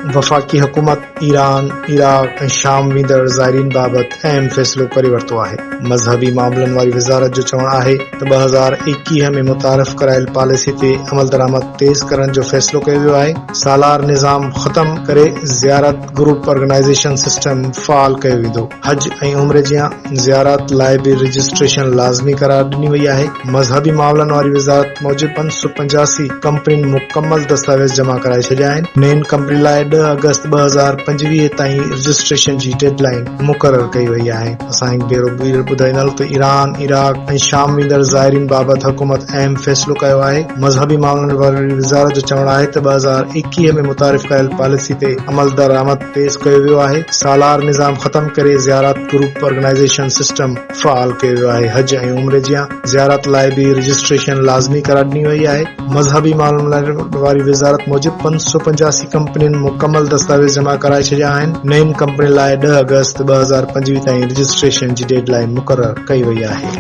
वफ़ाक़ी हुकूमत Iran, Iraq ऐं शाम वेंदड़ ज़ाइरीन बाबति अहम फ़ैसिलो करे वरितो आहे। मज़हबी मामलनि वारी वज़ारत जो चवणु आहे त 2021 में मुतारिफ़ करायल पॉलिसी ते अमल दरामद तेज़ करण जो फ़ैसिलो कयो वियो आहे। सालार निज़ाम ख़त्म करे ज़ियारत ग्रुप ऑर्गेनाइज़ेशन सिस्टम फ़ाल कयो वेंदो। हज ऐं उम्रे जिया ज़ियारत लाइ बि रजिस्ट्रेशन लाज़मी करार ॾिनी वई आहे। मज़हबी मामलनि वारी वज़ारत मूजिबि 585 कंपनियुनि मुकमल दस्तावेज़ जमा कराए छॾिया आहिनि। नईं कंपनी लाइ 10 अगस्त 2025 ताईं रजिस्ट्रेशन जी डेडलाइन मुक़रर कई वई आहे। असांखे भेरो ॿुधाईंदड़ त ईरान, इराक़ ऐं शाम वेंदड़ ज़ाइरीन बाबति हुकूमत अहम फ़ैसिलो कयो आहे। मज़हबी मामलनि वारी वज़ारत जो चवणु आहे त 2021 में मुतारिफ़ कयल पॉलिसी ते अमल दरामद तेज़ कयो वियो आहे। सालार निज़ाम ख़त्म करे ज़ियारत ग्रुप ऑर्गेनाइज़ेशन सिस्टम फ़ाल कयो वियो आहे। हज ऐं उम्रे जिया ज़ियारत लाइ बि रजिस्ट्रेशन लाज़मी करार ॾिनी वई आहे। मज़हबी मामलनि वारी वज़ारत मूजिबि 585 कंपनियुनि मुकमल दस्तावेज़ जमा कराए छॾिया आहिनि। नईं कंपनी लाइ 10 अगस्त 2025 ताईं रजिस्ट्रेशन जी डेडलाइन मुक़रर कई वई आहे।